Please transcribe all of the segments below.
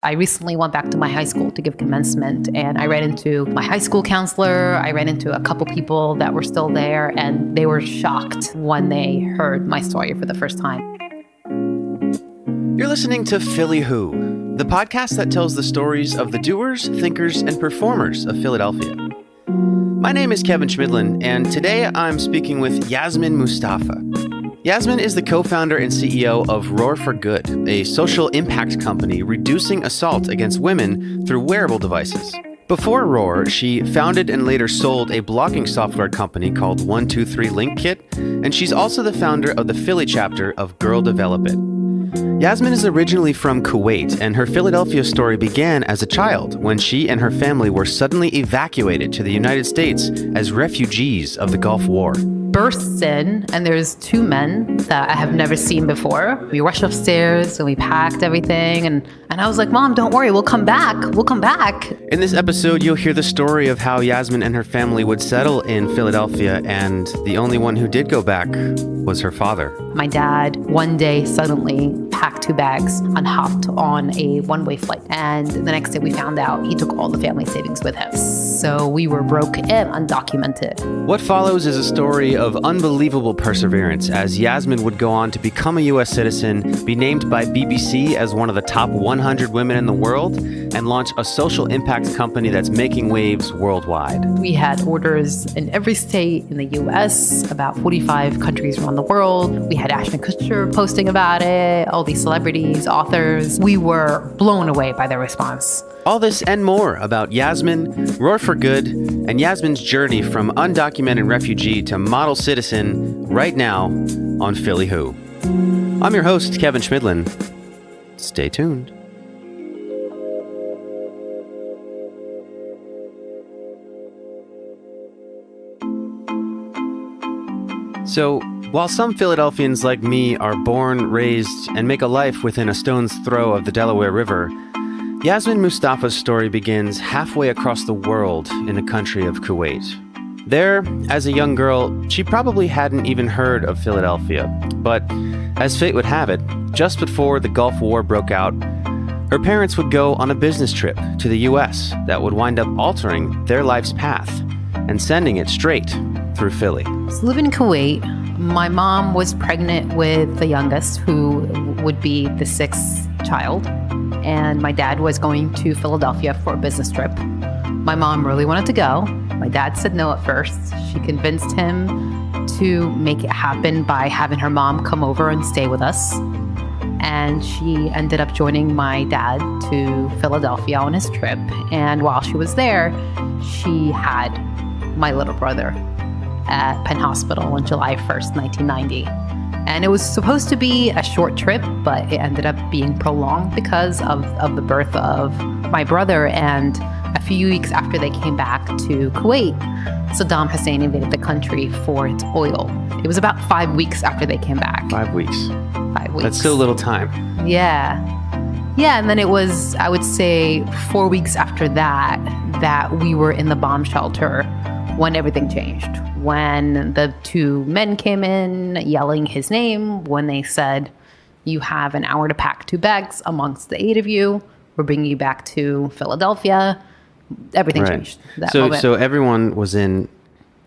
I recently went back to my high school to give commencement, and I ran into my high school counselor. I ran into a couple people that were still there, and they were shocked when they heard my story for the first time. You're listening to Philly Who, the podcast that tells the stories of the doers, thinkers, and performers of Philadelphia. My name is Kevin Schmidlin, and today I'm speaking with Yasmine Mustafa. Yasmine is the co-founder and CEO of Roar for Good, a social impact company reducing assault against women through wearable devices. Before Roar, she founded and later sold a blogging software company called 123 Link Kit, and she's also the founder of the Philly chapter of Girl Develop It. Yasmine is originally from Kuwait, and her Philadelphia story began as a child when she and her family were suddenly evacuated to the United States as refugees of the Gulf War. Bursts in, and there's two men that I have never seen before. We rushed upstairs and we packed everything, and I was like, Mom, don't worry, we'll come back. We'll come back. In this episode, you'll hear the story of how Yasmine and her family would settle in Philadelphia, and the only one who did go back was her father. My dad one day suddenly packed two bags and hopped on a one-way flight. And the next day we found out he took all the family savings with him. So we were broke and undocumented. What follows is a story of unbelievable perseverance as Yasmine would go on to become a U.S. citizen, be named by BBC as one of the top 100 women in the world, and launch a social impact company that's making waves worldwide. We had orders in every state in the U.S., about 45 countries around the world. We had Ashton Kutcher posting about it, all these celebrities, authors. We were blown away by their response. All this and more about Yasmine, Roar for Good, and Yasmine's journey from undocumented refugee to model citizen right now on Philly Who. I'm your host, Kevin Schmidlin. Stay tuned. So, while some Philadelphians like me are born, raised, and make a life within a stone's throw of the Delaware River, Yasmine Mustafa's story begins halfway across the world in the country of Kuwait. There, as a young girl, she probably hadn't even heard of Philadelphia, but as fate would have it, just before the Gulf War broke out, her parents would go on a business trip to the U.S. that would wind up altering their life's path and sending it straight through Philly. So living in Kuwait, my mom was pregnant with the youngest, who would be the sixth child, and my dad was going to Philadelphia for a business trip. My mom really wanted to go. My dad said no at first. She convinced him to make it happen by having her mom come over and stay with us. And she ended up joining my dad to Philadelphia on his trip. And while she was there, she had my little brother at Penn Hospital on July 1st, 1990. And it was supposed to be a short trip, but it ended up being prolonged because of the birth of my brother. And a few weeks after they came back to Kuwait, Saddam Hussein invaded the country for its oil. It was about 5 weeks after they came back. 5 weeks. 5 weeks. That's still a little time. Yeah. Yeah, and then it was, I would say, 4 weeks after that we were in the bomb shelter when everything changed. When the two men came in yelling his name, when they said, you have an hour to pack two bags amongst the 8 of you, we're bringing you back to Philadelphia, everything changed. So everyone was in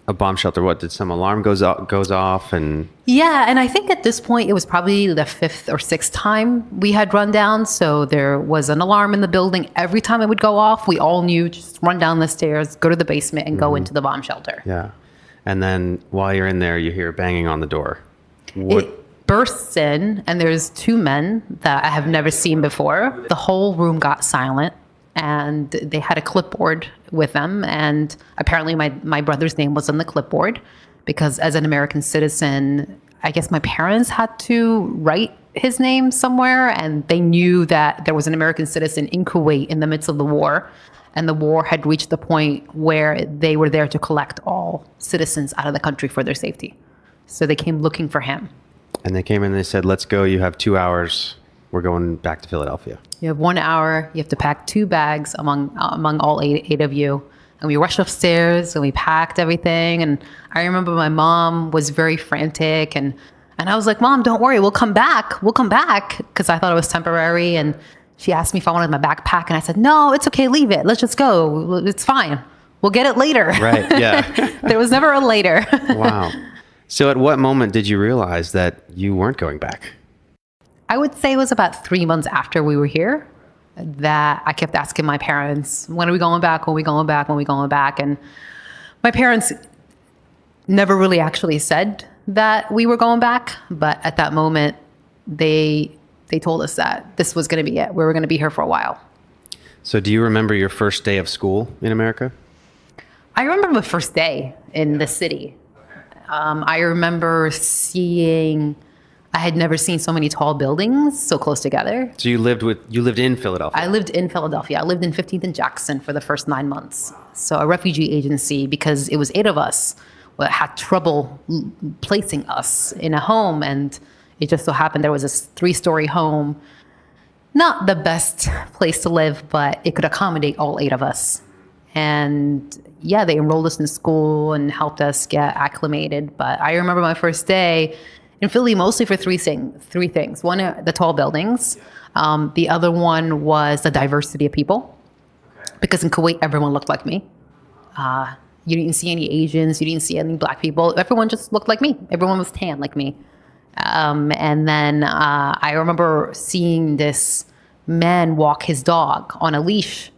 a bomb shelter. What, did some alarm goes off? And yeah, and I think at this point it was probably the 5th or 6th time we had run down. So there was an alarm in the building. Every time it would go off, we all knew, just run down the stairs, go to the basement, and go into the bomb shelter. Yeah. And then while you're in there, you hear banging on the door. It bursts in, and there's two men that I have never seen before. The whole room got silent, and they had a clipboard with them. And apparently my brother's name was on the clipboard because as an American citizen, I guess my parents had to write his name somewhere, and they knew that there was an American citizen in Kuwait in the midst of the war. And the war had reached the point where they were there to collect all citizens out of the country for their safety. So they came looking for him. And they came in and they said, let's go. You have 2 hours. We're going back to Philadelphia. You have 1 hour. You have to pack two bags among all eight of you. And we rushed upstairs and we packed everything. And I remember my mom was very frantic. And I was like, Mom, don't worry. We'll come back. We'll come back. Because I thought it was temporary. And She asked me if I wanted my backpack, and I said, no, it's okay, leave it. Let's just go. It's fine. We'll get it later. Right, yeah. There was never a later. Wow. So at what moment did you realize that you weren't going back? I would say it was about 3 months after we were here that I kept asking my parents, when are we going back? When are we going back? When are we going back? And my parents never really actually said that we were going back. But at that moment, they told us that this was going to be it. We were going to be here for a while. So do you remember your first day of school in America? I remember the first day in the city. I remember I had never seen so many tall buildings so close together. So you lived in Philadelphia? I lived in Philadelphia. I lived in 15th and Jackson for the first 9 months. So a refugee agency, because it was 8 of us, had trouble placing us in a home. And it just so happened there was this 3-story home. Not the best place to live, but it could accommodate all 8 of us. And yeah, they enrolled us in school and helped us get acclimated. But I remember my first day in Philly mostly for three things. One, the tall buildings. The other one was the diversity of people. Because in Kuwait, everyone looked like me. You didn't see any Asians. You didn't see any black people. Everyone just looked like me. Everyone was tan like me. And then I remember seeing this man walk his dog on a leash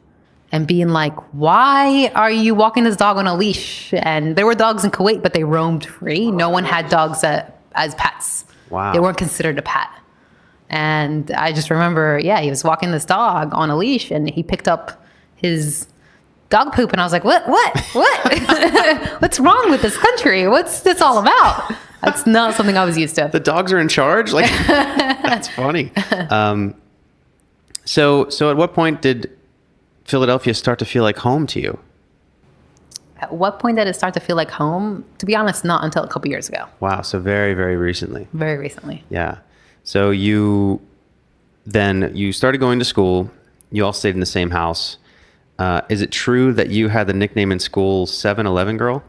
and being like, why are you walking this dog on a leash? And there were dogs in Kuwait, but they roamed free. No one had dogs as pets. Wow. They weren't considered a pet. And I just remember, he was walking this dog on a leash and he picked up his dog poop. And I was like, what? What's wrong with this country? What's this all about? That's not something I was used to. The dogs are in charge? Like, that's funny. So at what point did Philadelphia start to feel like home to you? At what point did it start to feel like home? To be honest, not until a couple years ago. Wow. So very, very recently. Very recently. Yeah. So you started going to school. You all stayed in the same house. Is it true that you had the nickname in school 7-Eleven girl?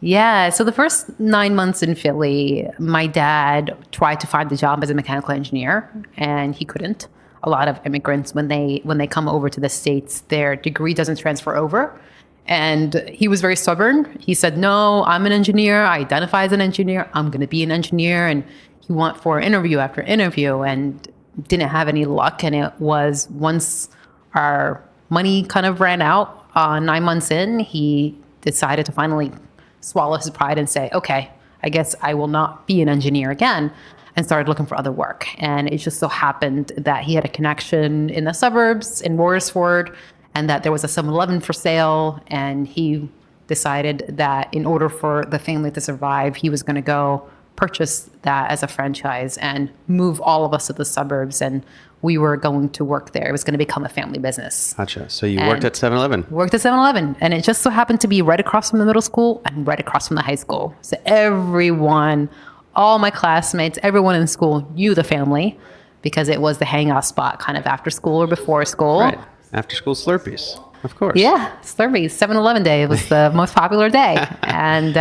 Yeah. So the first 9 months in Philly, my dad tried to find a job as a mechanical engineer and he couldn't. A lot of immigrants, when they come over to the States, their degree doesn't transfer over. And he was very stubborn. He said, no, I'm an engineer. I identify as an engineer. I'm going to be an engineer. And he went for interview after interview and didn't have any luck. And it was once our money kind of ran out 9 months in, he decided to finally swallow his pride and say, okay, I guess I will not be an engineer again, and started looking for other work. And it just so happened that he had a connection in the suburbs in Royersford, and that there was a 7-Eleven for sale. And he decided that in order for the family to survive, he was going to go purchase that as a franchise and move all of us to the suburbs. And we were going to work there. It was going to become a family business. Gotcha. So you worked at 7-Eleven? Worked at 7-Eleven. And it just so happened to be right across from the middle school and right across from the high school. So everyone, all my classmates, everyone in school knew the family because it was the hangout spot kind of after school or before school. Right. After school Slurpees, of course. Yeah, Slurpees. 7-Eleven day was the most popular day. And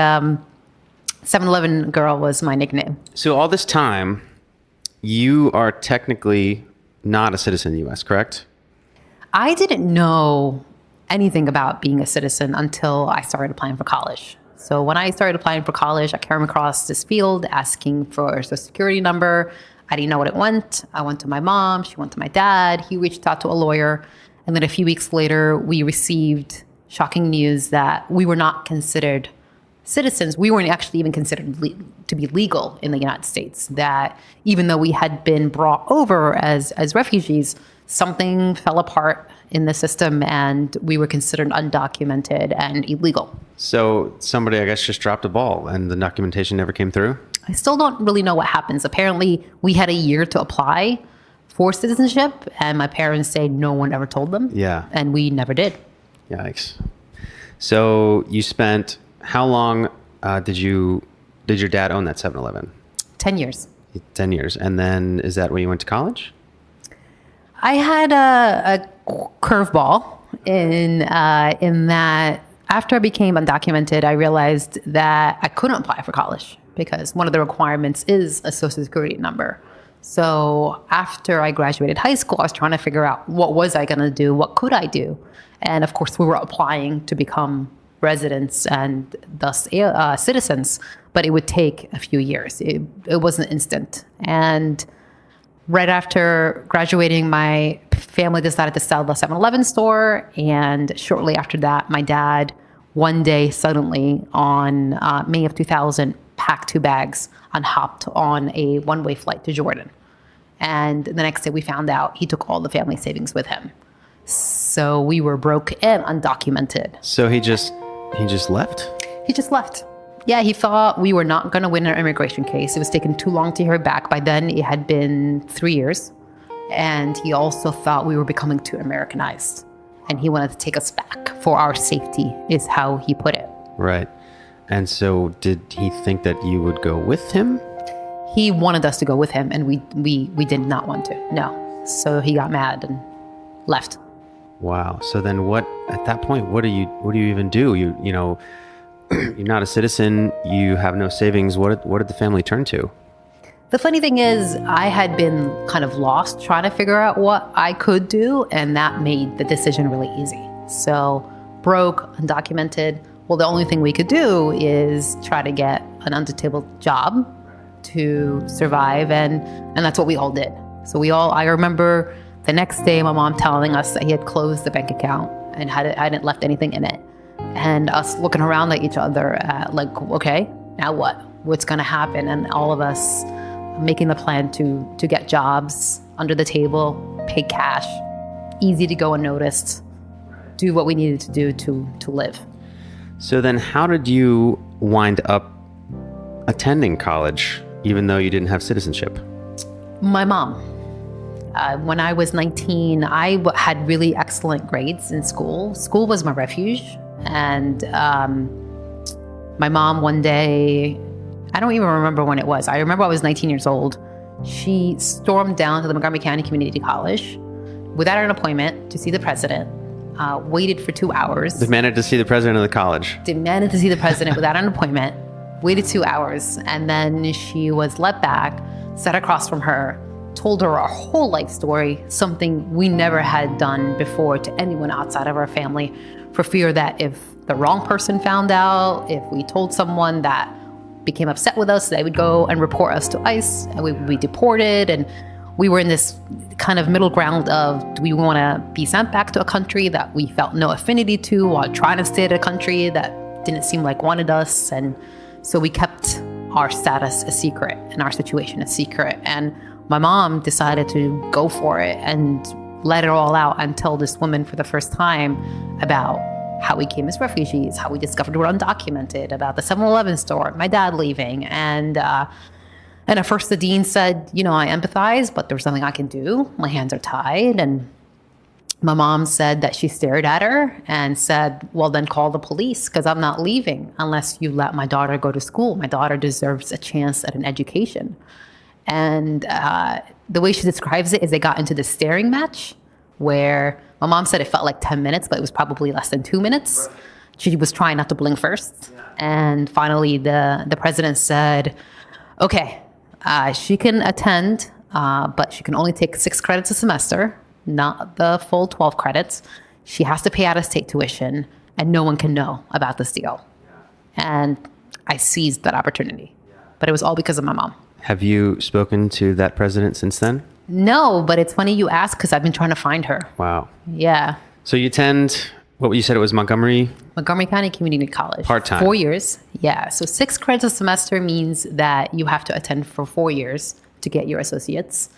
7-Eleven girl was my nickname. So all this time, you are technically not a citizen in the U.S., correct? I didn't know anything about being a citizen until I started applying for college. So when I started applying for college, I came across this field asking for a social security number. I didn't know what it meant. I went to my mom. She went to my dad. He reached out to a lawyer. And then a few weeks later, we received shocking news that we were not considered citizens. We weren't actually even considered to be legal in the United States. That even though we had been brought over as refugees, something fell apart in the system and we were considered undocumented and illegal. So somebody, I guess, just dropped a ball and the documentation never came through? I still don't really know what happens. Apparently, we had a year to apply for citizenship, and my parents say no one ever told them. Yeah. And we never did. Yikes. So you spent, how long did your dad own that 7-Eleven? 10 years. 10 years. And then is that when you went to college? I had a curveball in that after I became undocumented, I realized that I couldn't apply for college because one of the requirements is a social security number. So after I graduated high school, I was trying to figure out what was I going to do? What could I do? And of course, we were applying to become residents and thus citizens, but it would take a few years. It wasn't instant. And right after graduating, my family decided to sell the 7-Eleven store. And shortly after that, my dad, one day suddenly on May of 2000, packed 2 bags and hopped on a one-way flight to Jordan. And the next day we found out he took all the family savings with him. So we were broke and undocumented. So he just left? He just left. Yeah, he thought we were not going to win our immigration case. It was taking too long to hear back. By then, it had been 3 years. And he also thought we were becoming too Americanized. And he wanted to take us back for our safety, is how he put it. Right. And so did he think that you would go with him? He wanted us to go with him, and we did not want to. No. So he got mad and left. Wow. So then what, at that point, what do you even do? You know, you're not a citizen, you have no savings. What did the family turn to? The funny thing is, I had been kind of lost trying to figure out what I could do, and that made the decision really easy. So broke, undocumented. Well, the only thing we could do is try to get an under-the-table job to survive, and that's what we all did. So I remember the next day my mom telling us that he had closed the bank account and hadn't left anything in it. And us looking around at each other like, okay, now what? What's going to happen? And all of us making the plan to get jobs under the table, pay cash, easy to go unnoticed, do what we needed to do to live. So then how did you wind up attending college, even though you didn't have citizenship? My mom. When I was 19, I had really excellent grades in school. School was my refuge. And my mom one day, I don't even remember when it was. I remember I was 19 years old. She stormed down to the Montgomery County Community College without an appointment to see the president, waited for 2 hours. Demanded to see the president of the college. Demanded to see the president without an appointment, waited 2 hours. And then she was let back, sat across from her, told her our whole life story, something we never had done before to anyone outside of our family, for fear that if the wrong person found out, if we told someone that became upset with us, they would go and report us to ICE and we would be deported. And we were in this kind of middle ground of, do we want to be sent back to a country that we felt no affinity to, while trying to stay at a country that didn't seem like wanted us? And so we kept our status a secret and our situation a secret. And my mom decided to go for it and let it all out and tell this woman for the first time about how we came as refugees, how we discovered we're undocumented, about the 7-Eleven store, my dad leaving. And at first the dean said, I empathize, but there's nothing I can do. My hands are tied. And my mom said that she stared at her and said, well, then call the police, because I'm not leaving unless you let my daughter go to school. My daughter deserves a chance at an education. And the way she describes it is they got into this staring match where my mom said it felt like 10 minutes, but it was probably less than 2 minutes. She was trying not to blink first. And finally, the president said, okay, she can attend, but she can only take 6 credits a semester, not the full 12 credits. She has to pay out-of-state tuition, and no one can know about this deal. And I seized that opportunity. But it was all because of my mom. Have you spoken to that president since then? No, but it's funny you ask, because I've been trying to find her. Wow. Yeah. So you attend, what you said it was Montgomery County Community College. Part-time. 4 years. Yeah. So 6 credits a semester means that you have to attend for 4 years to get your associates.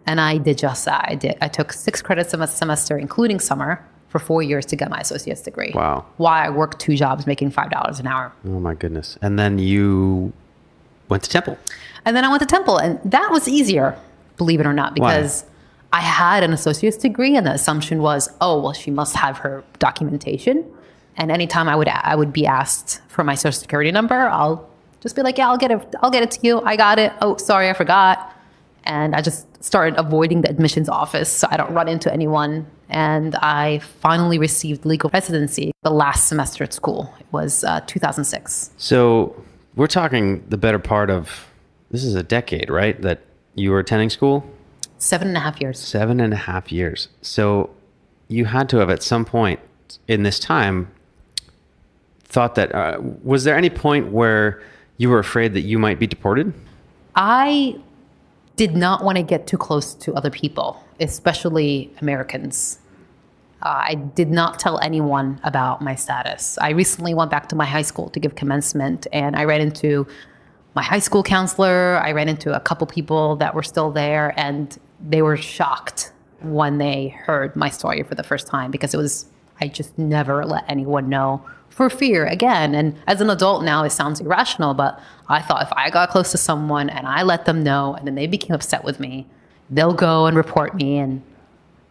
And I did just that. I took 6 credits a semester, including summer, for 4 years to get my associate's degree. Wow. While I worked 2 jobs making $5 an hour. Oh my goodness. And then you went to Temple. And then I went to Temple, and that was easier, believe it or not, because I had an associate's degree, and the assumption was, oh, well, she must have her documentation. And anytime I would be asked for my social security number, I'll just be like, yeah, I'll get it to you. I got it. Oh, sorry, I forgot. And I just started avoiding the admissions office so I don't run into anyone. And I finally received legal residency the last semester at school. It was 2006. So we're talking the better part of, this is a decade, right? That You were attending school? 7.5 years. 7.5 years. So you had to have at some point in this time thought that, was there any point where you were afraid that you might be deported? I did not want to get too close to other people, especially Americans. I did not tell anyone about my status. I recently went back to my high school to give commencement, and I ran into my high school counselor. I ran into a couple people that were still there, and they were shocked when they heard my story for the first time, because I just never let anyone know for fear again. And as an adult now, it sounds irrational, but I thought if I got close to someone and I let them know and then they became upset with me, they'll go and report me and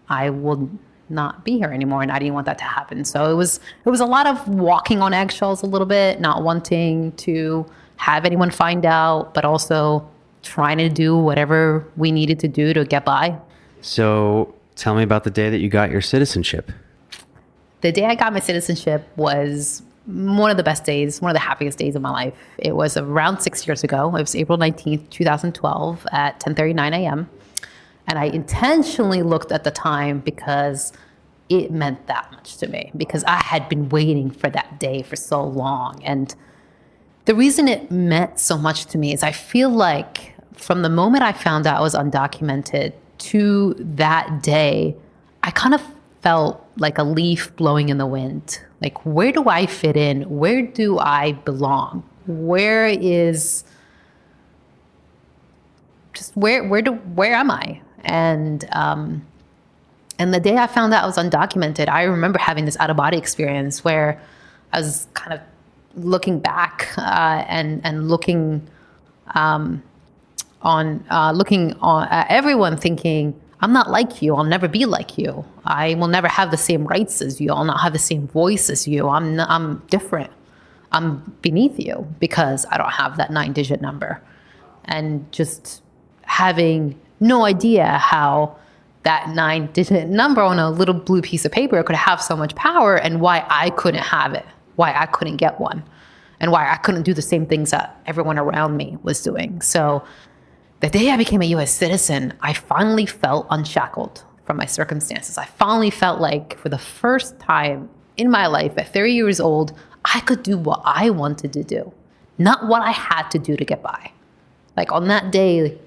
I will not be here anymore. And I didn't want that to happen. So it was a lot of walking on eggshells a little bit, not wanting to have anyone find out, but also trying to do whatever we needed to do to get by. So tell me about the day that you got your citizenship. The day I got my citizenship was one of the best days, one of the happiest days of my life. It was around 6 years ago. It was April 19th, 2012 at 10:39 a.m. And I intentionally looked at the time because it meant that much to me, because I had been waiting for that day for so long. And the reason it meant so much to me is I feel like from the moment I found out I was undocumented to that day, I kind of felt like a leaf blowing in the wind. Like, where do I fit in? Where do I belong? Where am I? And the day I found out I was undocumented, I remember having this out-of-body experience where I was kind of looking back and looking at everyone, thinking, I'm not like you. I'll never be like you. I will never have the same rights as you. I'll not have the same voice as you. I'm different. I'm beneath you because I don't have that 9-digit number. And just having no idea how that 9-digit number on a little blue piece of paper could have so much power, and why I couldn't have it, why I couldn't get one, and why I couldn't do the same things that everyone around me was doing. So the day I became a U.S. citizen, I finally felt unshackled from my circumstances. I finally felt like, for the first time in my life at 30 years old, I could do what I wanted to do, not what I had to do to get by. Like, on that day,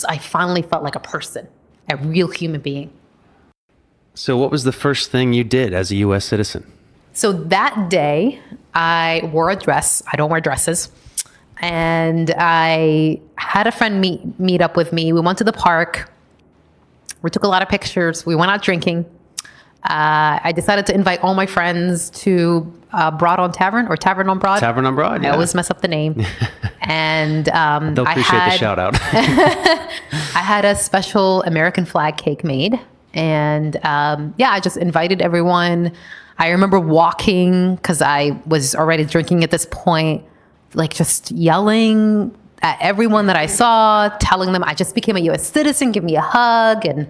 I finally felt like a person, a real human being. So what was the first thing you did as a U.S. citizen? So that day, I wore a dress. I don't wear dresses. And I had a friend meet up with me. We went to the park. We took a lot of pictures. We went out drinking. I decided to invite all my friends to Broad on Tavern, or Tavern on Broad. Tavern on Broad, yeah. I always mess up the name. And they'll appreciate the shout out. I had a special American flag cake made. And I just invited everyone. I remember walking, because I was already drinking at this point, like just yelling at everyone that I saw, telling them I just became a U.S. citizen, give me a hug, and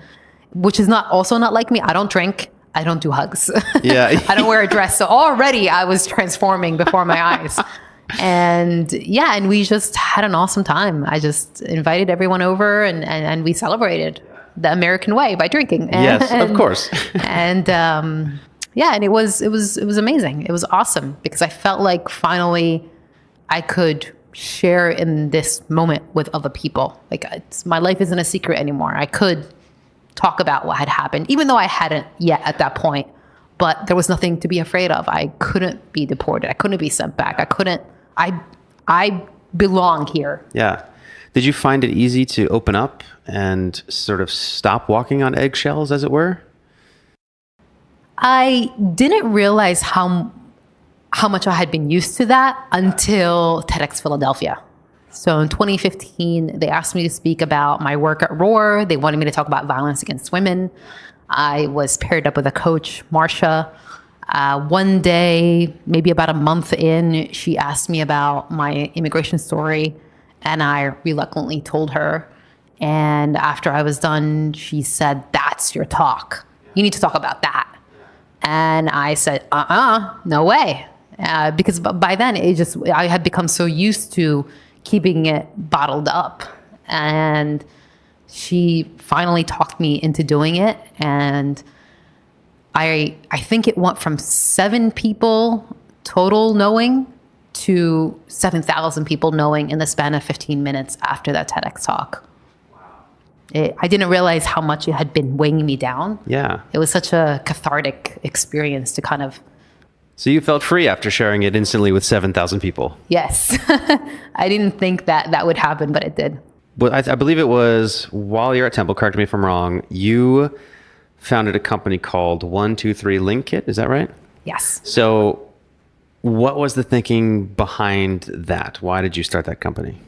which is also not like me. I don't drink. I don't do hugs. Yeah. I don't wear a dress. So already I was transforming before my eyes. And we just had an awesome time. I just invited everyone over and we celebrated the American way by drinking. Yes, of course. And it was amazing. It was awesome, because I felt like finally I could share in this moment with other people. Like, my life isn't a secret anymore. I could talk about what had happened, even though I hadn't yet at that point. But there was nothing to be afraid of. I couldn't be deported. I couldn't be sent back. I belong here. Yeah. Did you find it easy to open up and sort of stop walking on eggshells, as it were? I didn't realize how much I had been used to that until TEDx Philadelphia. So in 2015, they asked me to speak about my work at Roar. They wanted me to talk about violence against women. I was paired up with a coach, Marsha. One day, maybe about a month in, she asked me about my immigration story, and I reluctantly told her. And after I was done, she said, "That's your talk. You need to talk about that." And I said, no way. Because by then I had become so used to keeping it bottled up And she finally talked me into doing it. And I think it went from 7 people total knowing to 7,000 people knowing in the span of 15 minutes after that TEDx talk. I didn't realize how much it had been weighing me down. Yeah. It was such a cathartic experience to kind of... So you felt free after sharing it instantly with 7,000 people? Yes. I didn't think that would happen, but it did. But I believe it was while you're at Temple, correct me if I'm wrong, you founded a company called 123 Link Kit. Is that right? Yes. So what was the thinking behind that? Why did you start that company?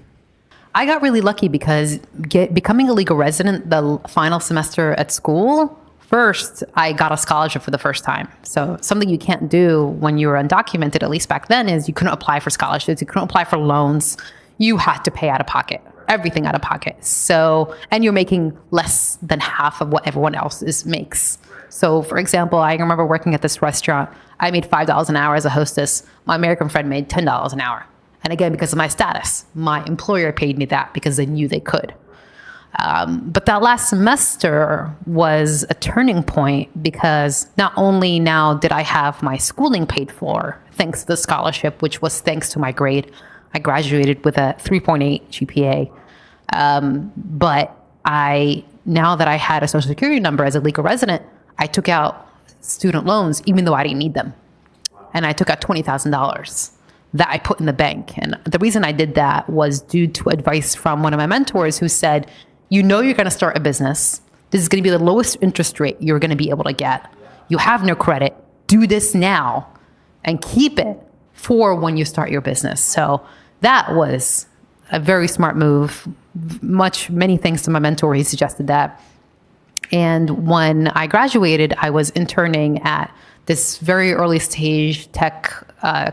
I got really lucky because becoming a legal resident the final semester at school, first, I got a scholarship for the first time. So something you can't do when you were undocumented, at least back then, is you couldn't apply for scholarships. You couldn't apply for loans. You had to pay out of pocket, everything out of pocket. So, and you're making less than half of what everyone else makes. So for example, I remember working at this restaurant. I made $5 an hour as a hostess. My American friend made $10 an hour. And again, because of my status, my employer paid me that because they knew they could. But that last semester was a turning point because not only now did I have my schooling paid for, thanks to the scholarship, which was thanks to my grade. I graduated with a 3.8 GPA. But now that I had a Social Security number as a legal resident, I took out student loans, even though I didn't need them. And I took out $20,000 that I put in the bank. And the reason I did that was due to advice from one of my mentors who said, you know, you're going to start a business. This is going to be the lowest interest rate you're going to be able to get. You have no credit. Do this now and keep it for when you start your business. So that was a very smart move. Many thanks to my mentor, he suggested that. And when I graduated, I was interning at this very early stage tech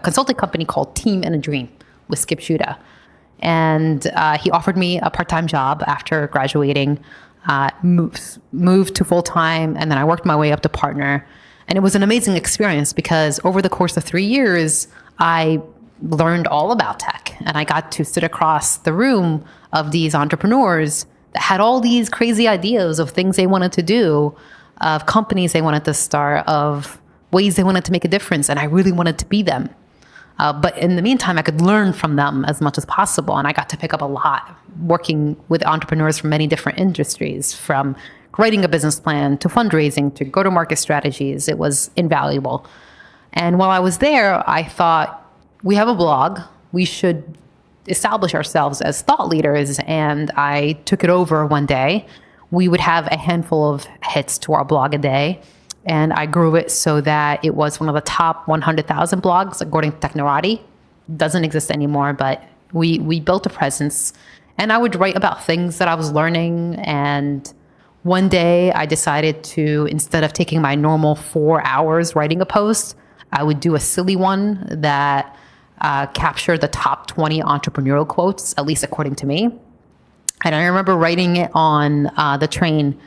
consulting company called Team and a Dream with Skip Shuda. And he offered me a part-time job after graduating, moved to full-time, and then I worked my way up to partner. And it was an amazing experience because over the course of 3 years, I learned all about tech. And I got to sit across the room of these entrepreneurs that had all these crazy ideas of things they wanted to do, of companies they wanted to start, of ways they wanted to make a difference. And I really wanted to be them. But in the meantime, I could learn from them as much as possible. And I got to pick up a lot working with entrepreneurs from many different industries, from writing a business plan to fundraising to go-to-market strategies. It was invaluable. And while I was there, I thought, we have a blog. We should establish ourselves as thought leaders. And I took it over one day. We would have a handful of hits to our blog a day. And I grew it so that it was one of the top 100,000 blogs, according to Technorati. Doesn't exist anymore, but we built a presence. And I would write about things that I was learning. And one day I decided to, instead of taking my normal 4 hours writing a post, I would do a silly one that captured the top 20 entrepreneurial quotes, at least according to me. And I remember writing it on the train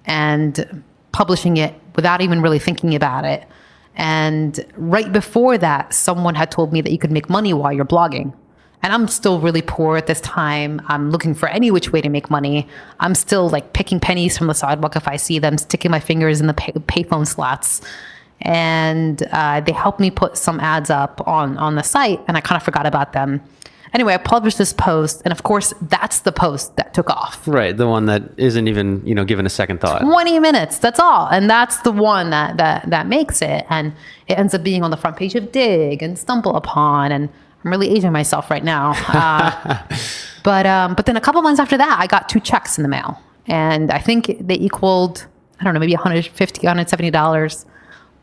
and publishing it without even really thinking about it. And right before that, someone had told me that you could make money while you're blogging. And I'm still really poor at this time. I'm looking for any which way to make money. I'm still like picking pennies from the sidewalk if I see them, sticking my fingers in the payphone slots. And they helped me put some ads up on the site, and I kind of forgot about them. Anyway, I published this post, and of course, that's the post that took off. Right, the one that isn't even, given a second thought. 20 minutes, that's all. And that's the one that makes it. And it ends up being on the front page of Dig and Stumble Upon, and I'm really aging myself right now. But then a couple months after that, I got 2 checks in the mail. And I think they equaled, I don't know, maybe $150, $170.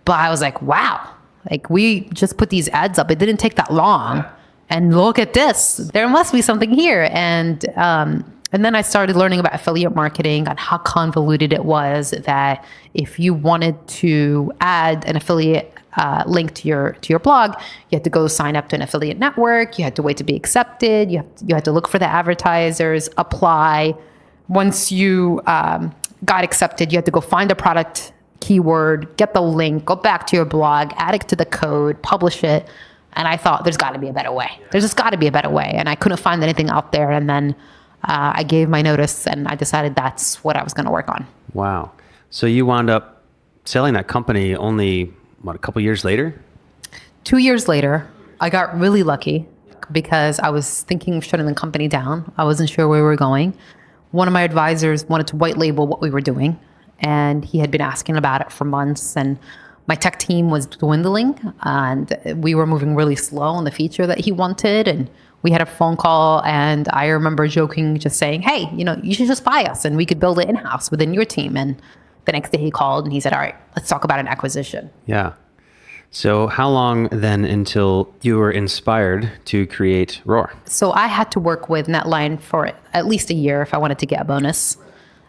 But I was like, wow, like we just put these ads up. It didn't take that long. And look at this. There must be something here. And then I started learning about affiliate marketing and how convoluted it was, that if you wanted to add an affiliate link to your blog, you had to go sign up to an affiliate network. You had to wait to be accepted. You had to look for the advertisers, apply. Once you got accepted, you had to go find a product keyword, get the link, go back to your blog, add it to the code, publish it. And I thought, there's got to be a better way. There's just got to be a better way. And I couldn't find anything out there. And then I gave my notice and I decided that's what I was going to work on. Wow. So you wound up selling that company only, a couple years later? 2 years later, I got really lucky because I was thinking of shutting the company down. I wasn't sure where we were going. One of my advisors wanted to white label what we were doing, and he had been asking about it for months. And my tech team was dwindling, and we were moving really slow on the feature that he wanted. And we had a phone call, and I remember joking, just saying, hey, you should just buy us and we could build it in-house within your team. And the next day he called and he said, all right, let's talk about an acquisition. Yeah. So how long then until you were inspired to create Roar? So I had to work with Netline for at least a year if I wanted to get a bonus.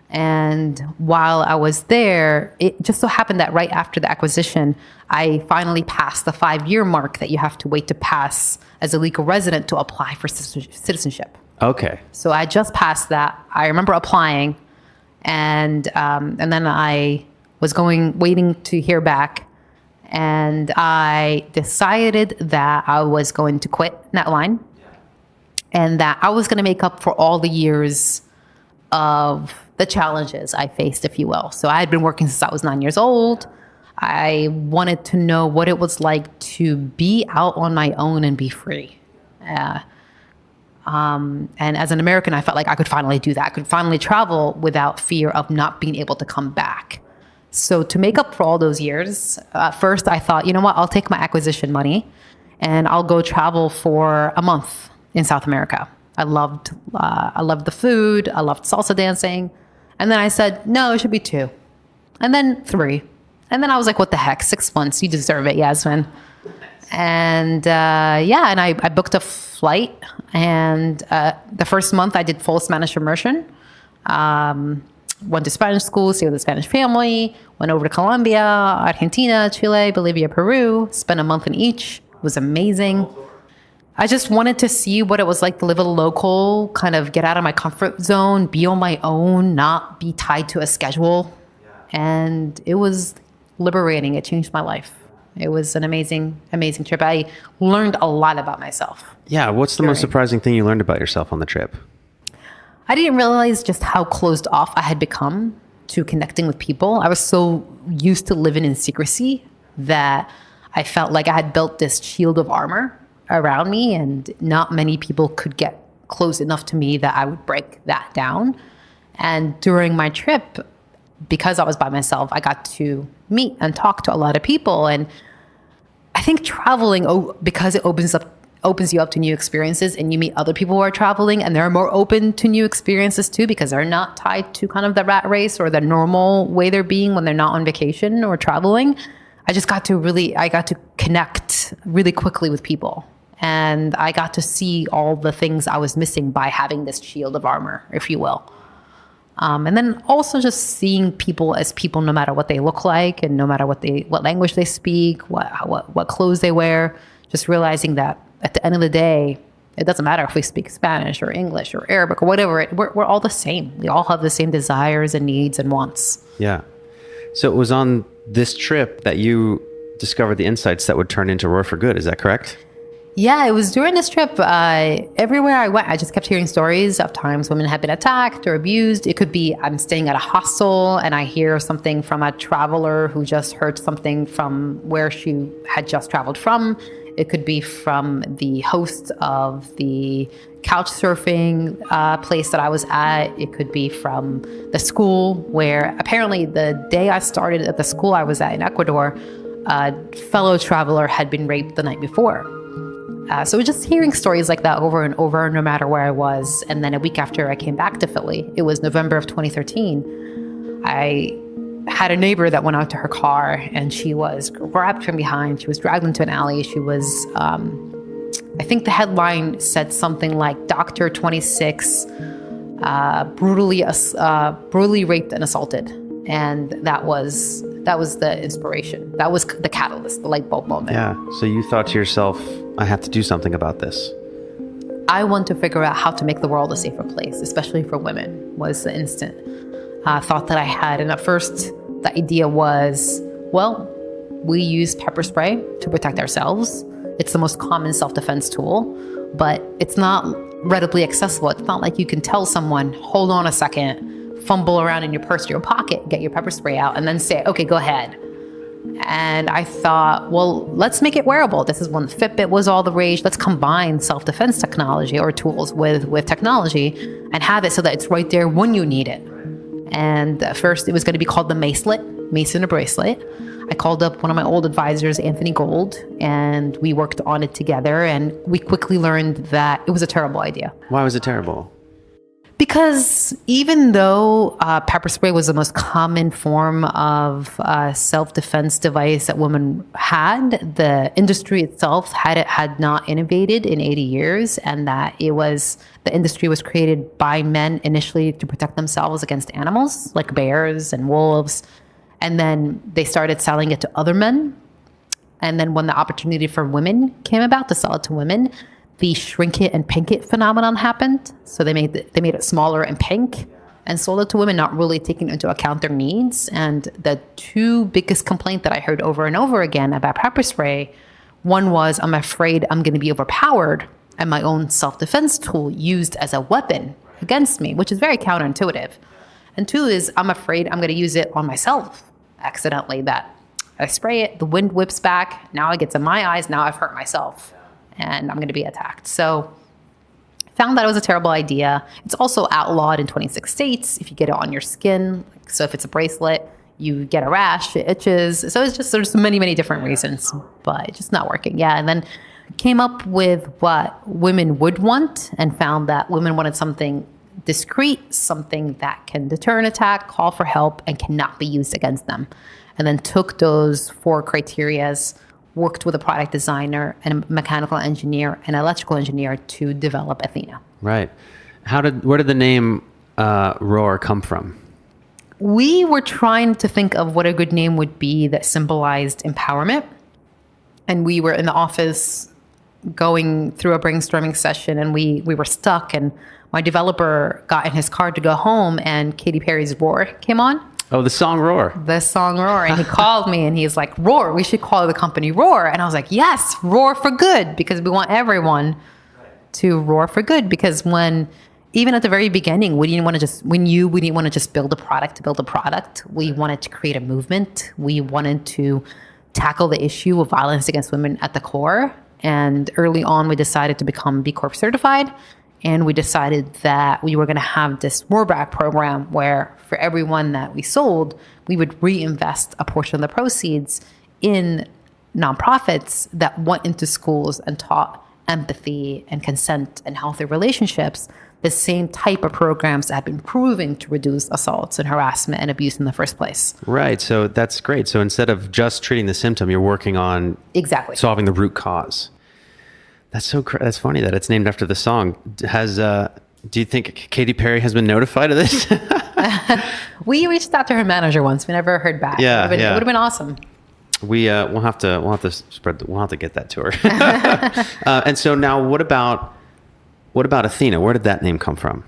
And while I was there, it just so happened that right after the acquisition, I finally passed the 5-year mark that you have to wait to pass as a legal resident to apply for citizenship. Okay. So I just passed that. I remember applying, and then I was waiting to hear back. And I decided that I was going to quit Netline and that I was going to make up for all the years of the challenges I faced, if you will. So I had been working since I was 9 years old. I wanted to know what it was like to be out on my own and be free. And as an American, I felt like I could finally do that. I could finally travel without fear of not being able to come back. So to make up for all those years, first I thought, you know what, I'll take my acquisition money and I'll go travel for a month in South America. I loved the food. I loved salsa dancing. And then I said, no, it should be 2. And then 3. And then I was like, what the heck, 6 months, you deserve it, Yasmine. And and I booked a flight. And the first month I did full Spanish immersion. Went to Spanish school, stayed with a Spanish family, went over to Colombia, Argentina, Chile, Bolivia, Peru, spent a month in each. It was amazing. I just wanted to see what it was like to live a local, kind of get out of my comfort zone, be on my own, not be tied to a schedule. And it was liberating. It changed my life. It was an amazing, amazing trip. I learned a lot about myself. Yeah. What's the most surprising thing you learned about yourself on the trip? I didn't realize just how closed off I had become to connecting with people. I was so used to living in secrecy that I felt like I had built this shield of armor around me, and not many people could get close enough to me that I would break that down. And during my trip, because I was by myself, I got to meet and talk to a lot of people. And I think traveling, because it opens you up to new experiences, and you meet other people who are traveling and they're more open to new experiences too, because they're not tied to kind of the rat race or the normal way they're being when they're not on vacation or traveling. I got to connect really quickly with people, and I got to see all the things I was missing by having this shield of armor, if you will. And then also just seeing people as people, no matter what they look like and no matter what language they speak, what clothes they wear, just realizing that at the end of the day, it doesn't matter if we speak Spanish or English or Arabic or whatever. We're all the same. We all have the same desires and needs and wants. Yeah. So it was on this trip that you discovered the insights that would turn into Roar for Good. Is that correct? Yeah, it was during this trip. Everywhere I went, I just kept hearing stories of times women had been attacked or abused. It could be I'm staying at a hostel and I hear something from a traveler who just heard something from where she had just traveled from. It could be from the host of the couch surfing place that I was at. It could be from the school where apparently the day I started at the school I was at in Ecuador, a fellow traveler had been raped the night before. So just hearing stories like that over and over, no matter where I was. And then a week after I came back to Philly, it was November of 2013, I had a neighbor that went out to her car and she was grabbed from behind. She was dragged into an alley. She was, I think the headline said something like Dr. 26 brutally raped and assaulted. And that was the inspiration. That was the catalyst, the light bulb moment. Yeah. So you thought to yourself, I have to do something about this. I want to figure out how to make the world a safer place, especially for women, was the instant thought that I had. And at first, the idea was, well, we use pepper spray to protect ourselves. It's the most common self-defense tool, but it's not readily accessible. It's not like you can tell someone, hold on a second, fumble around in your purse or your pocket, get your pepper spray out, and then say, okay, go ahead. And I thought, well, let's make it wearable. This is when Fitbit was all the rage. Let's combine self-defense technology or tools with technology and have it so that it's right there when you need it. And first it was going to be called the Macelet, Mace in a Bracelet. I called up one of my old advisors, Anthony Gold, and we worked on it together. And we quickly learned that it was a terrible idea. Why was it terrible? Because even though pepper spray was the most common form of self-defense device that women had, the industry itself had not innovated in 80 years, and that the industry was created by men initially to protect themselves against animals like bears and wolves, and then they started selling it to other men. And then when the opportunity for women came about to sell it to women, the shrink it and pink it phenomenon happened. So they made it smaller and pink and sold it to women, not really taking into account their needs. And the two biggest complaints that I heard over and over again about pepper spray, one was, I'm afraid I'm going to be overpowered and my own self-defense tool used as a weapon against me, which is very counterintuitive. And two is, I'm afraid I'm going to use it on myself accidentally, that I spray it, the wind whips back, now it gets in my eyes, now I've hurt myself. And I'm going to be attacked. So found that it was a terrible idea. It's also outlawed in 26 states if you get it on your skin. So if it's a bracelet, you get a rash, it itches. So there's many, many different reasons, but it's just not working. Yeah. And then came up with what women would want and found that women wanted something discreet, something that can deter an attack, call for help, and cannot be used against them. And then took those 4 criterias, worked with a product designer and a mechanical engineer and electrical engineer to develop Athena. Right. Where did the name Roar come from? We were trying to think of what a good name would be that symbolized empowerment. And we were in the office going through a brainstorming session, and we were stuck, and my developer got in his car to go home, and Katy Perry's Roar came on. Oh, the song Roar. The song Roar. And he called me and he's like, Roar, we should call the company Roar. And I was like, yes, roar for good, because we want everyone to roar for good. Because even at the very beginning, we didn't want to just build a product to build a product. We wanted to create a movement. We wanted to tackle the issue of violence against women at the core. And early on, we decided to become B-corp certified. And we decided that we were going to have this roarback program where for everyone that we sold, we would reinvest a portion of the proceeds in nonprofits that went into schools and taught empathy and consent and healthy relationships, the same type of programs that have been proven to reduce assaults and harassment and abuse in the first place. Right. So that's great. So instead of just treating the symptom, you're working on solving the root cause. That's funny that it's named after the song. Do you think Katy Perry has been notified of this? We reached out to her manager once. We never heard back. Yeah, it would have been awesome. We'll have to get that to her. And so now, what about Athena? Where did that name come from?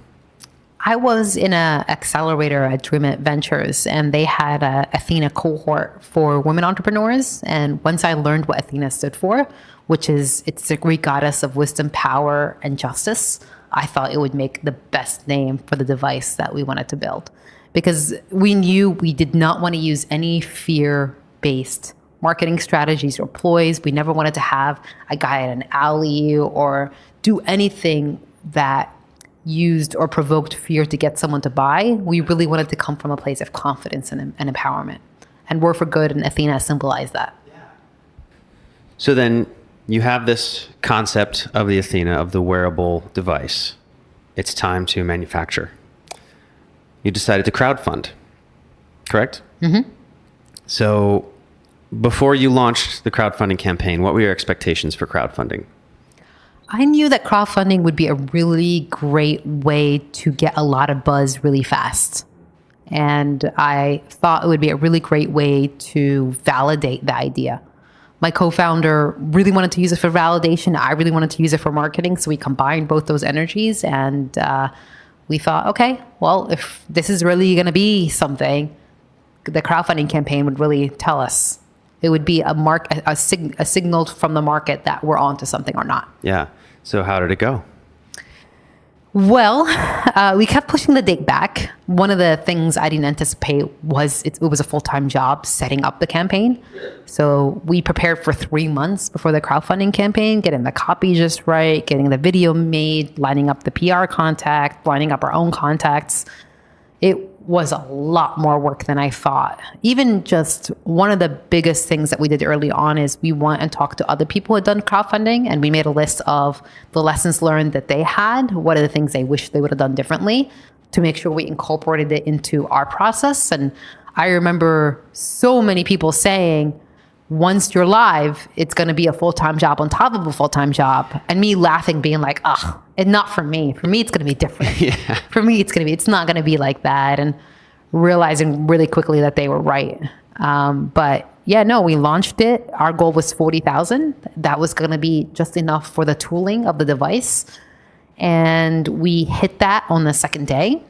I was in an accelerator at Dream Ventures, and they had a Athena cohort for women entrepreneurs. And once I learned what Athena stood for, which is it's the Greek goddess of wisdom, power, and justice, I thought it would make the best name for the device that we wanted to build. Because we knew we did not want to use any fear-based marketing strategies or ploys. We never wanted to have a guy in an alley or do anything that used or provoked fear to get someone to buy. We really wanted to come from a place of confidence and empowerment. And Roar for Good and Athena symbolize that. So then you have this concept of the Athena, of the wearable device. It's time to manufacture. You decided to crowdfund, correct? Mm-hmm. So before you launched the crowdfunding campaign, what were your expectations for crowdfunding? I knew that crowdfunding would be a really great way to get a lot of buzz really fast. And I thought it would be a really great way to validate the idea. My co-founder really wanted to use it for validation. I really wanted to use it for marketing. So we combined both those energies, and we thought, okay, well, if this is really going to be something, the crowdfunding campaign would really tell us. It would be a signal from the market that we're onto something or not. Yeah. So how did it go? Well, we kept pushing the date back. One of the things I didn't anticipate was it was a full-time job setting up the campaign. So we prepared for 3 months before the crowdfunding campaign, getting the copy just right, getting the video made, lining up the PR contact, lining up our own contacts. It was a lot more work than I thought. Even just one of the biggest things that we did early on is we went and talked to other people who had done crowdfunding, and we made a list of the lessons learned that they had. What are the things they wish they would have done differently to make sure we incorporated it into our process. And I remember so many people saying, once you're live, it's going to be a full-time job on top of a full-time job. And me laughing, being like, oh, and not for me. For me, it's going to be different. Yeah. For me, it's not going to be like that. And realizing really quickly that they were right. But yeah, no, we launched it. Our goal was 40,000. That was going to be just enough for the tooling of the device. And we hit that on the second day,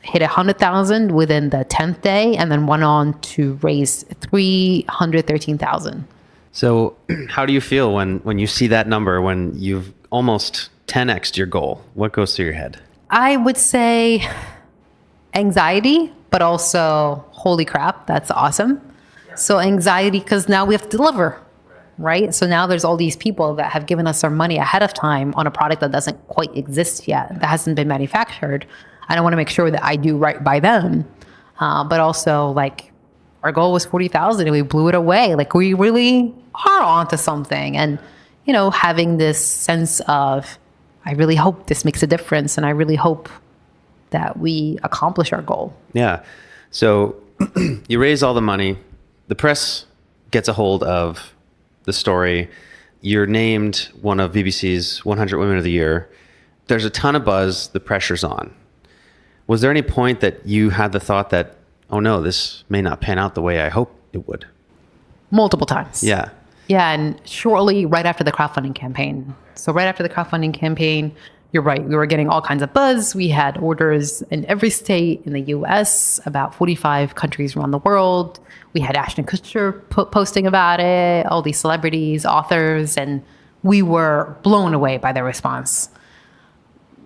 hit 100,000 within the 10th day, and then went on to raise 313,000. So how do you feel when you see that number, when you've almost 10x'd your goal? What goes through your head? I would say anxiety, but also, holy crap, that's awesome. So anxiety, because now we have to deliver, right? So now there's all these people that have given us our money ahead of time on a product that doesn't quite exist yet, that hasn't been manufactured. I don't want to make sure that I do right by them. But also, like, our goal was 40,000 and we blew it away. Like, we really are onto something. And, you know, having this sense of, I really hope this makes a difference, and I really hope that we accomplish our goal. Yeah. So you raise all the money. The press gets a hold of the story. You're named one of BBC's 100 Women of the Year. There's a ton of buzz. The pressure's on. Was there any point that you had the thought that, oh no, this may not pan out the way I hope it would? Multiple times. Yeah. Yeah, and shortly right after the crowdfunding campaign. So right after the crowdfunding campaign, you're right, we were getting all kinds of buzz. We had orders in every state in the US, about 45 countries around the world. We had Ashton Kutcher posting about it, all these celebrities, authors, and we were blown away by their response.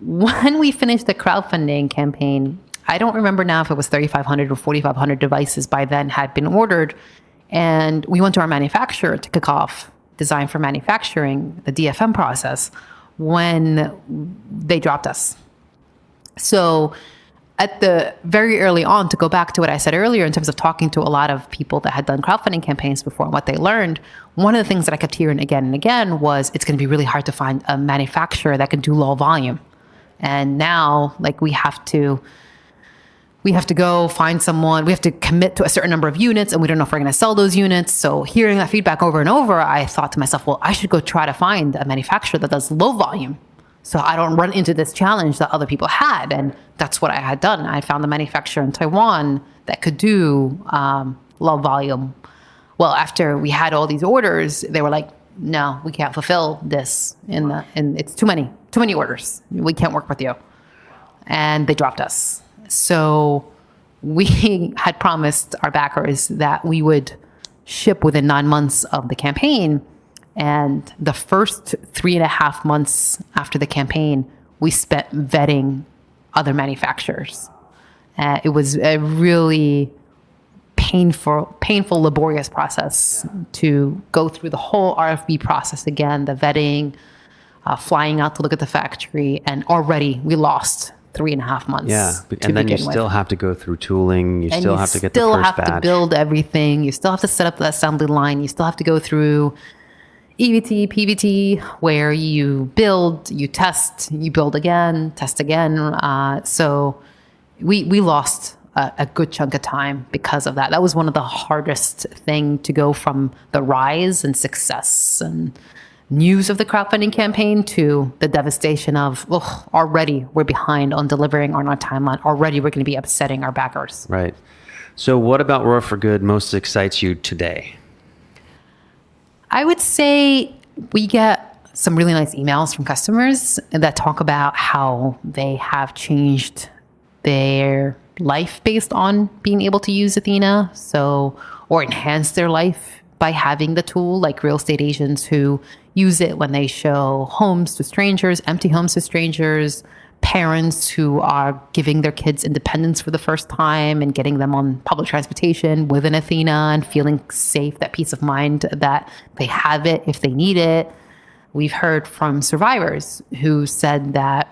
When we finished the crowdfunding campaign, I don't remember now if it was 3,500 or 4,500 devices by then had been ordered. And we went to our manufacturer to kick off design for manufacturing, the DFM process, when they dropped us. So at the very early on, to go back to what I said earlier in terms of talking to a lot of people that had done crowdfunding campaigns before and what they learned, one of the things that I kept hearing again and again was it's going to be really hard to find a manufacturer that can do low volume. And now, like, we have to go find someone. We have to commit to a certain number of units, and we don't know if we're going to sell those units. So hearing that feedback over and over, I thought to myself, well, I should go try to find a manufacturer that does low volume so I don't run into this challenge that other people had. And that's what I had done. I found a manufacturer in Taiwan that could do low volume. Well, after we had all these orders, they were like, no, we can't fulfill this. And it's too many orders. We can't work with you. And they dropped us. So we had promised our backers that we would ship within 9 months of the campaign. And the first 3.5 months after the campaign, we spent vetting other manufacturers. It was a really painful, laborious process to go through the whole RFB process again, the vetting, flying out to look at the factory, and already we lost 3.5 months. Yeah, and then you still have to go through tooling. You still have to get the first batch. You still have to build everything. You still have to set up the assembly line. You still have to go through EVT, PVT, where you build, you test, you build again, test again. So we lost a good chunk of time because of that. That was one of the hardest thing to go from the rise and success and news of the crowdfunding campaign to the devastation of, already we're behind on delivering on our timeline. Already we're going to be upsetting our backers. Right. So what about Roar for Good most excites you today? I would say we get some really nice emails from customers that talk about how they have changed their life based on being able to use Athena. Or enhance their life by having the tool, like real estate agents who use it when they show homes to strangers, empty homes to strangers, parents who are giving their kids independence for the first time and getting them on public transportation within Athena and feeling safe, that peace of mind that they have it if they need it. We've heard from survivors who said that,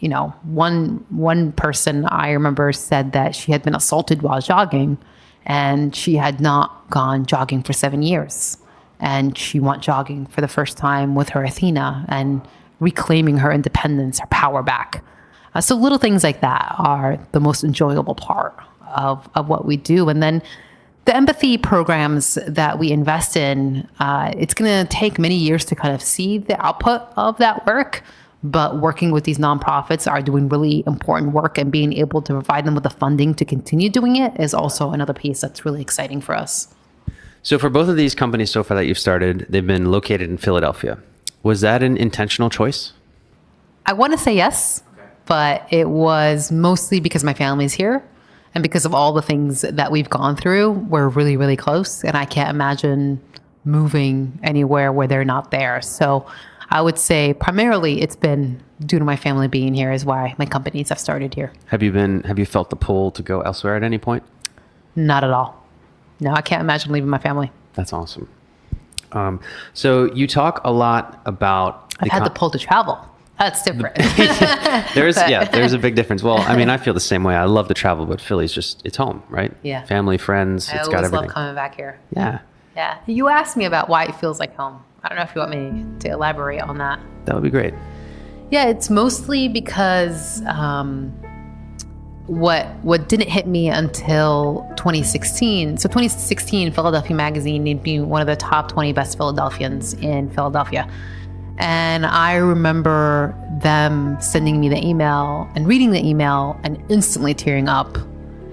one person I remember said that she had been assaulted while jogging and she had not gone jogging for 7 years. And she went jogging for the first time with her Athena and reclaiming her independence, her power back. So little things like that are the most enjoyable part of what we do. And then the empathy programs that we invest in, it's going to take many years to kind of see the output of that work. But working with these nonprofits are doing really important work, and being able to provide them with the funding to continue doing it is also another piece that's really exciting for us. So for both of these companies so far that you've started, they've been located in Philadelphia. Was that an intentional choice? I want to say yes, but it was mostly because my family's here and because of all the things that we've gone through. We're really, really close, and I can't imagine moving anywhere where they're not there. So I would say primarily it's been due to my family being here is why my companies have started here. Have you felt the pull to go elsewhere at any point? Not at all. No, I can't imagine leaving my family. That's awesome. So you talk a lot about... I've had the pull to travel. That's different. There's a big difference. Well, I mean, I feel the same way. I love to travel, but Philly's it's home, right? Yeah. Family, friends, it's got everything. I always love coming back here. Yeah. Yeah. You asked me about why it feels like home. I don't know if you want me to elaborate on that. That would be great. Yeah, it's mostly because what didn't hit me until 2016. So 2016, Philadelphia Magazine named me one of the top 20 best Philadelphians in Philadelphia. And I remember them sending me the email and reading the email and instantly tearing up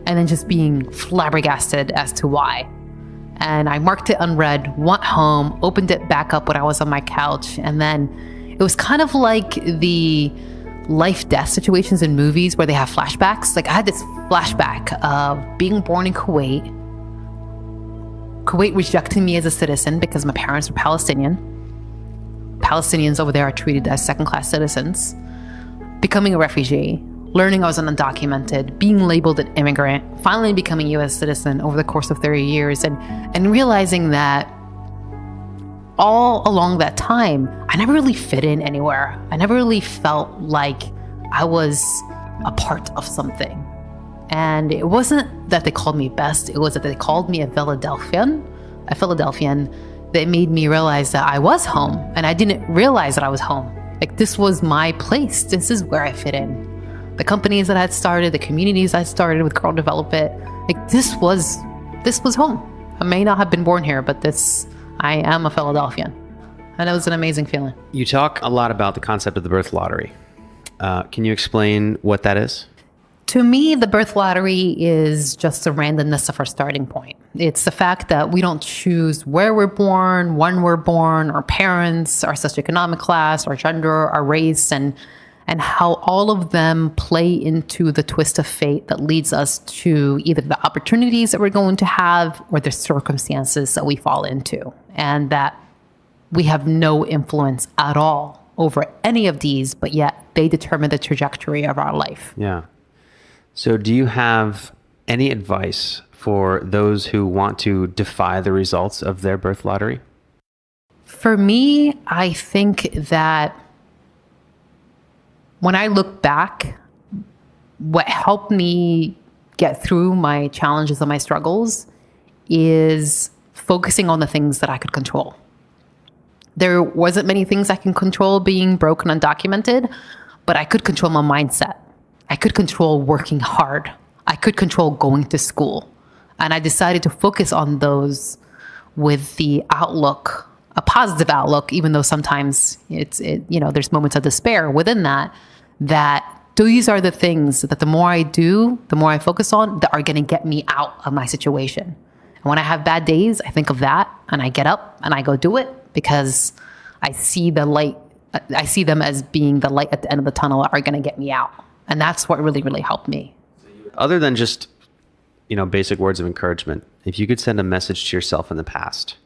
and then just being flabbergasted as to why. And I marked it unread, went home, opened it back up when I was on my couch. And then it was kind of like the life-death situations in movies where they have flashbacks. Like I had this flashback of being born in Kuwait, Kuwait rejecting me as a citizen because my parents were Palestinian. Palestinians over there are treated as second-class citizens, becoming a refugee, learning I was an undocumented, being labeled an immigrant, finally becoming a U.S. citizen over the course of 30 years, and realizing that all along that time, I never really fit in anywhere. I never really felt like I was a part of something. And it wasn't that they called me best, it was that they called me a Philadelphian that made me realize that I was home, and I didn't realize that I was home. Like this was my place. This is where I fit in. The companies that I had started, the communities I started with Girl Develop It, like this was home. I may not have been born here, but I am a Philadelphian. And it was an amazing feeling. You talk a lot about the concept of the birth lottery. Can you explain what that is? To me, the birth lottery is just the randomness of our starting point. It's the fact that we don't choose where we're born, when we're born, our parents, our socioeconomic class, our gender, our race, and how all of them play into the twist of fate that leads us to either the opportunities that we're going to have or the circumstances that we fall into. And that we have no influence at all over any of these, but yet they determine the trajectory of our life. Yeah. So do you have any advice for those who want to defy the results of their birth lottery? For me, I think that when I look back, what helped me get through my challenges and my struggles is focusing on the things that I could control. There wasn't many things I can control being broke and undocumented, but I could control my mindset. I could control working hard. I could control going to school. And I decided to focus on those with the outlook, a positive outlook, even though sometimes there's moments of despair within that these are the things that the more I do, the more I focus on, that are going to get me out of my situation. And when I have bad days, I think of that and I get up and I go do it because I see the light. I see them as being the light at the end of the tunnel that are going to get me out. And that's what really, really helped me. Other than just, basic words of encouragement, if you could send a message to yourself in the past,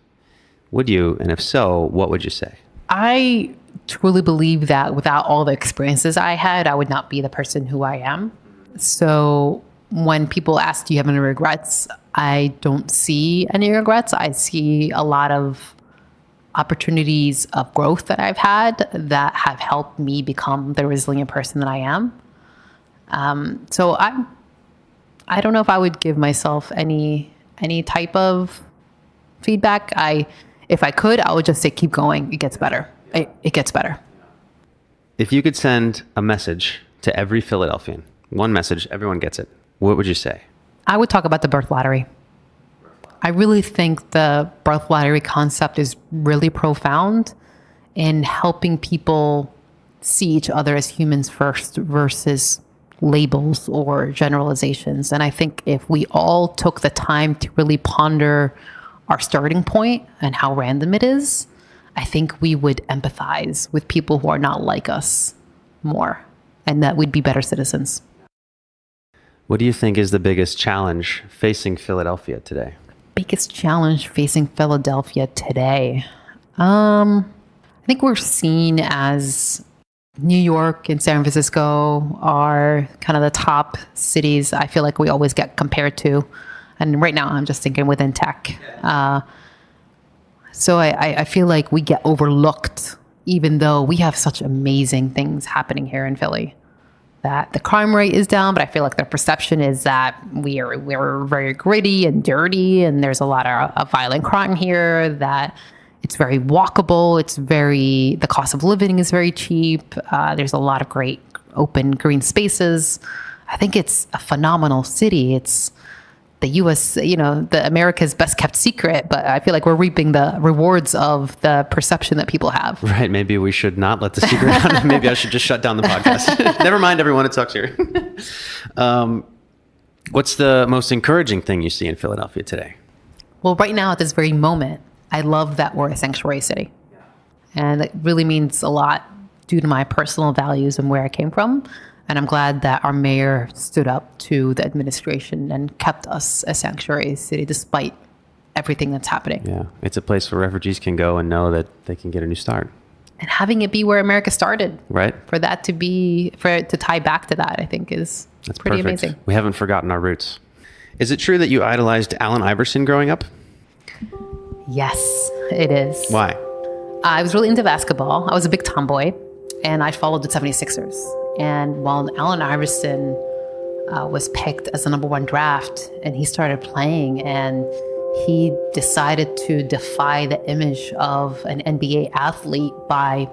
would you? And if so, what would you say? I truly believe that without all the experiences I had, I would not be the person who I am. So when people ask, do you have any regrets? I don't see any regrets. I see a lot of opportunities of growth that I've had that have helped me become the resilient person that I am. So I don't know if I would give myself any type of feedback. If I could, I would just say, keep going. It gets better. It gets better. If you could send a message to every Philadelphian, one message, everyone gets it, what would you say? I would talk about the birth lottery. I really think the birth lottery concept is really profound in helping people see each other as humans first versus labels or generalizations. And I think if we all took the time to really ponder our starting point and how random it is, I think we would empathize with people who are not like us more, and that we'd be better citizens. What do you think is the biggest challenge facing Philadelphia today? Biggest challenge facing Philadelphia today? I think we're seen as New York and San Francisco are kind of the top cities I feel like we always get compared to. And right now I'm just thinking within tech. So I feel like we get overlooked, even though we have such amazing things happening here in Philly. That the crime rate is down, but I feel like their perception is that we're very gritty and dirty, and there's a lot of violent crime here, that it's very walkable, the cost of living is very cheap, there's a lot of great open green spaces. I think it's a phenomenal city. It's the U.S., the America's best kept secret, but I feel like we're reaping the rewards of the perception that people have. Right. Maybe we should not let the secret out. Maybe I should just shut down the podcast. Never mind, everyone. It sucks here. What's the most encouraging thing you see in Philadelphia today? Well, right now at this very moment, I love that we're a sanctuary city. And it really means a lot due to my personal values and where I came from. And I'm glad that our mayor stood up to the administration and kept us a sanctuary city despite everything that's happening. Yeah, it's a place where refugees can go and know that they can get a new start. And having it be where America started. Right. For it to tie back to that, I think that's pretty perfect. Amazing. We haven't forgotten our roots. Is it true that you idolized Allen Iverson growing up? Yes, it is. Why? I was really into basketball. I was a big tomboy, and I followed the 76ers. And while Allen Iverson was picked as the number one draft, and he started playing, and he decided to defy the image of an NBA athlete by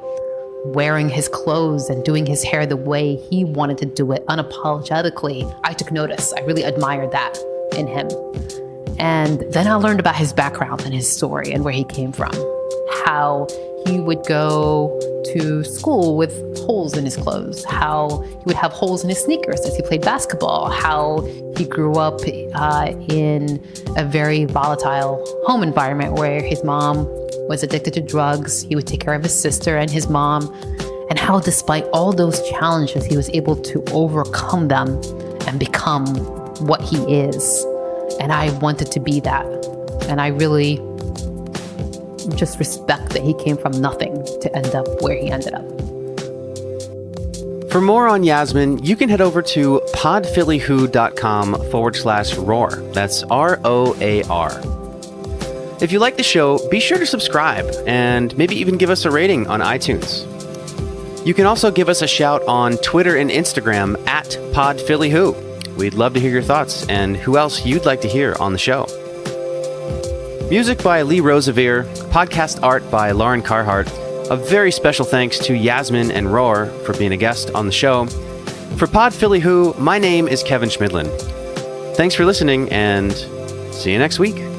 wearing his clothes and doing his hair the way he wanted to do it unapologetically, I took notice. I really admired that in him. And then I learned about his background and his story and where he came from, how he would go to school with holes in his clothes, how he would have holes in his sneakers as he played basketball, how he grew up in a very volatile home environment where his mom was addicted to drugs. He would take care of his sister and his mom, and how despite all those challenges, he was able to overcome them and become what he is. And I wanted to be that. And I really just respect that he came from nothing to end up where he ended up. For more on Yasmine, you can head over to podphillywho.com/roar. That's ROAR. If you like the show, be sure to subscribe and maybe even give us a rating on iTunes. You can also give us a shout on Twitter and Instagram at podphillywho. We'd love to hear your thoughts and who else you'd like to hear on the show. Music by Lee Rosevere, podcast art by Lauren Carhart. A very special thanks to Yasmine and Roar for being a guest on the show. For Pod Philly Who, my name is Kevin Schmidlin. Thanks for listening and see you next week.